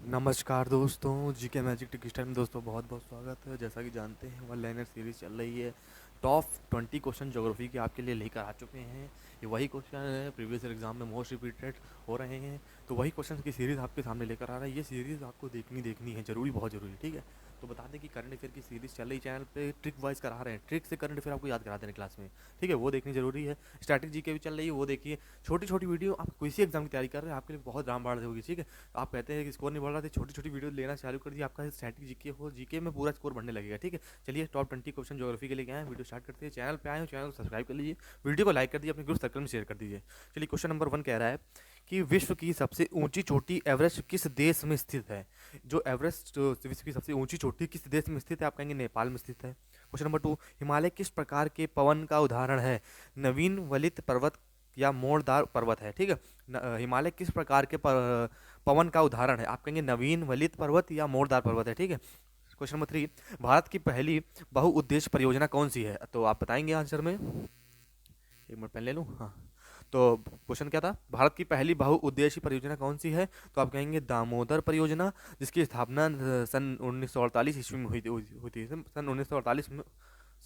नमस्कार दोस्तों, GK magic टिक style में दोस्तों बहुत बहुत स्वागत है। जैसा कि जानते हैं वन लाइनर सीरीज चल रही है। टॉप 20 क्वेश्चन ज्योग्राफी के आपके लिए लेकर आ चुके हैं। ये वही क्वेश्चन है प्रीवियस ईयर एग्जाम में मोस्ट रिपीटेड हो रहे हैं। तो वही क्वेश्चन की सीरीज़ आपके सामने लेकर आ रहा है। ये सीरीज़ आपको देखनी है, जरूरी, बहुत ज़रूरी, ठीक है। तो बता दें कि करंट अफेयर की सीरीज़ चल रही चैनल पे, ट्रिक वाइज करा रहे हैं। ट्रिक से करंट अफेयर आपको याद कराते हैं क्लास में, ठीक है। वो देखनी जरूरी है। स्ट्रैटेजी के भी चल रही है, वो देखिए। छोटी छोटी वीडियो, आप किसी एग्जाम की तैयारी कर रहे हैं, आपके लिए बहुत रामबाण होगी, ठीक है। आप कहते हैं कि स्कोर नहीं बढ़ रहा, तो छोटी छोटी वीडियो लेना चालू कर दिए, आपका स्टैटिक जीके हो, जीके में पूरा स्कोर बढ़ने लगेगा, ठीक है। चलिए टॉप 20 क्वेश्चन ज्योग्राफी के लिए आए हैं, वीडियो स्टार्ट करते हैं। चैनल पे आए हो, चैनल को सब्सक्राइब कर लीजिए, वीडियो को लाइक कर दीजिए, अपने ग्रुप सर्कल में शेयर कर दीजिए। चलिए क्वेश्चन नंबर 1 कह रहा है कि विश्व की सबसे ऊंची चोटी एवरेस्ट किस देश में स्थित है। जो एवरेस्ट विश्व की सबसे ऊंची चोटी किस देश में स्थित है, आप कहेंगे नेपाल में स्थित है। क्वेश्चन नंबर 2, हिमालय किस प्रकार के पवन का उदाहरण है। नवीन वलित पर्वत या मोड़दार पर्वत है, ठीक है। हिमालय किस प्रकार के पवन का उदाहरण है, आप कहेंगे नवीन वलित पर्वत या मोड़दार पर्वत है, ठीक है। क्वेश्चन नंबर 3, भारत की पहली बहुउद्देश्य परियोजना कौन सी है, तो आप बताएंगे आंसर में। एक मिनट पेन ले लूँ, हाँ। तो क्वेश्चन क्या था, भारत की पहली बहुउद्देशीय परियोजना कौन सी है, तो आप कहेंगे दामोदर परियोजना, जिसकी स्थापना सन 1948 ईस्वी में हुई थी, सन 1948 में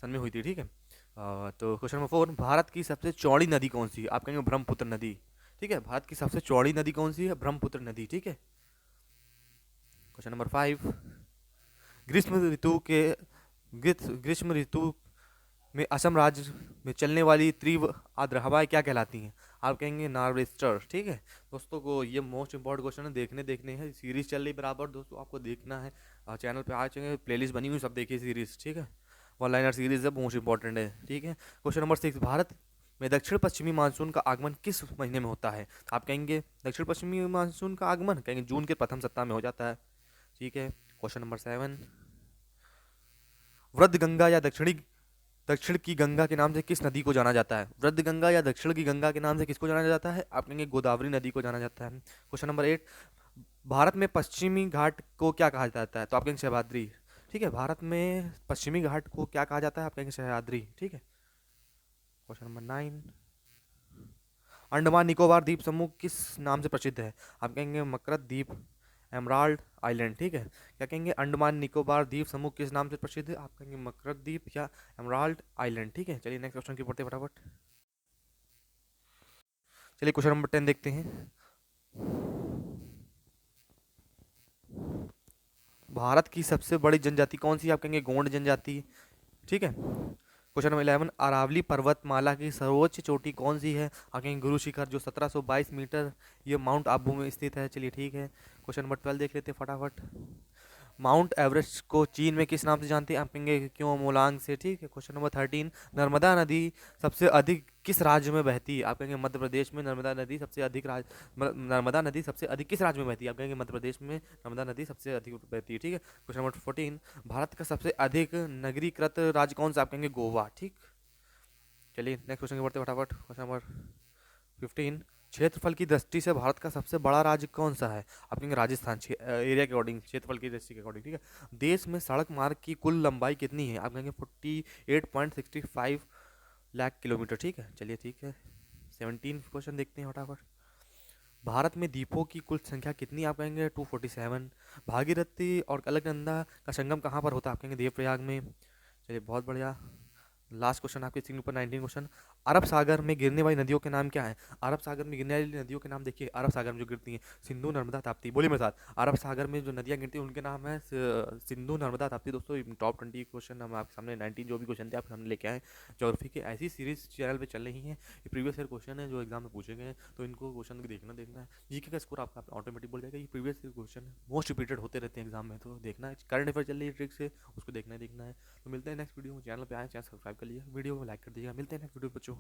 सन में हुई थी, ठीक है। तो क्वेश्चन नंबर 4, भारत की सबसे चौड़ी नदी कौन सी है, आप कहेंगे ब्रह्मपुत्र नदी, ठीक है। भारत की सबसे चौड़ी नदी कौन सी है, ब्रह्मपुत्र नदी, ठीक है। क्वेश्चन नंबर 5, ग्रीष्म ऋतु के ग्रीष्म ऋतु में असम राज्य में चलने वाली तीव्र आर्द्र हवाएं क्या कहलाती हैं, आप कहेंगे नॉर्वेस्टर, ठीक है। दोस्तों को ये मोस्ट इंपॉर्टेंट क्वेश्चन है, देखने हैं। सीरीज चल रही बराबर, दोस्तों आपको देखना है। चैनल पे आ चुके प्लेलिस्ट बनी हुई, सब देखिए सीरीज, ठीक है। वन लाइनर सीरीज है, मोस्ट इंपॉर्टेंट है, ठीक है। क्वेश्चन नंबर 6, भारत में दक्षिण पश्चिमी मानसून का आगमन किस महीने में होता है, आप कहेंगे दक्षिण पश्चिमी मानसून का आगमन, कहेंगे जून के प्रथम सप्ताह में हो जाता है, ठीक है। क्वेश्चन नंबर 7, वृद्ध गंगा या दक्षिण की गंगा के नाम से किस नदी को जाना जाता है, वृद्ध गंगा या दक्षिण की गंगा के नाम से किसको जाना जाता है, आप कहेंगे गोदावरी नदी को जाना जाता है। क्वेश्चन नंबर 8, भारत में पश्चिमी घाट को क्या कहा जाता है, तो आप कहेंगे सह्याद्री, ठीक है। भारत में पश्चिमी घाट को क्या कहा जाता है, आप कहेंगे सह्याद्री, ठीक है। क्वेश्चन नंबर 9, अंडमान निकोबार द्वीप समूह किस नाम से प्रसिद्ध है, आप कहेंगे मकरत द्वीप, एमराल्ड आइलैंड, ठीक है। क्या कहेंगे, अंडमान निकोबार द्वीप समूह किस नाम से प्रसिद्ध है, आप कहेंगे मकरत द्वीप या एमराल्ड आइलैंड, ठीक है। चलिए नेक्स्ट क्वेश्चन की पढ़ते हैं फटाफट। चलिए क्वेश्चन नंबर 10 देखते हैं। भारत की सबसे बड़ी जनजाति कौन सी है, आप कहेंगे गोंड जनजाति, ठीक है। क्वेश्चन नंबर 11, अरावली पर्वतमाला की सर्वोच्च चोटी कौन सी है, आप कहेंगे गुरु शिखर, जो 1722 मीटर, ये माउंट आबू में स्थित है, चलिए ठीक है। क्वेश्चन नंबर 12 देख लेते हैं फटाफट। माउंट एवरेस्ट को चीन में किस नाम से जानते हैं, आप कहेंगे क्यों मोलांग से, ठीक है। क्वेश्चन नंबर 13, नर्मदा नदी सबसे अधिक किस राज्य में बहती है, आप कहेंगे मध्य प्रदेश में नर्मदा नदी सबसे अधिक नर्मदा नदी सबसे अधिक किस राज्य में बहती है, आप कहेंगे मध्य प्रदेश में नर्मदा नदी सबसे अधिक बहती है, ठीक है। क्वेश्चन नंबर 14, भारत का सबसे अधिक नगरीकृत राज्य कौन सा, आप कहेंगे गोवा, ठीक। चलिए नेक्स्ट क्वेश्चन की बढ़ते हैं फटाफट। क्वेश्चन नंबर 15, क्षेत्रफल की दृष्टि से भारत का सबसे बड़ा राज्य कौन सा है, आप कहेंगे राजस्थान, एरिया के अकॉर्डिंग, क्षेत्रफल की दृष्टि के अकॉर्डिंग, ठीक है। देश में सड़क मार्ग की कुल लंबाई कितनी है, आप कहेंगे 48.65 लाख किलोमीटर, ठीक है। चलिए ठीक है। 17 क्वेश्चन देखते हैं फटाफट। भारत में द्वीपों की कुल संख्या कितनी, आप कहेंगे 247। भागीरथी और अलकनंदा का संगम कहाँ पर होता है, आप कहेंगे देवप्रयाग में, चलिए बहुत बढ़िया। लास्ट क्वेश्चन आपके स्क्रीन पर 19 क्वेश्चन, अरब सागर में गिरने वाली नदियों के नाम क्या है, अरब सागर में गिरने वाली नदियों के नाम देखिए, अरब सागर में जो गिरती हैं, सिंधु नर्मदा ताप्ती, बोलिए मेरे साथ, अरब सागर में जो नदियां गिरती हैं उनके नाम है सिंधु नर्मदा ताप्ती। दोस्तों टॉप 20 क्वेश्चन हम आपके सामने 19 जो भी क्वेश्चन थे आपके सामने लेके आए। ज्योग्राफी की ऐसी सीरीज चैनल पे चल रही है, ये प्रीवियस ईयर क्वेश्चन है जो एग्जाम में पूछे गए हैं, तो इनको क्वेश्चन देखना है। जीके का स्कोर आपका ऑटोमेटिक बोल जाएगा, ये previous year question most repeated होते रहते हैं एग्जाम में, तो देखना है। करंट अफेयर चल रही है ट्रिक से, उसको देखना है। तो मिलते हैं नेक्स्ट वीडियो में, चैनल पे आए, चैनल सब्सक्राइब कर लीजिए, वीडियो को लाइक कर दीजिएगा। मिलते हैं नेक्स्ट वीडियो बच्चों।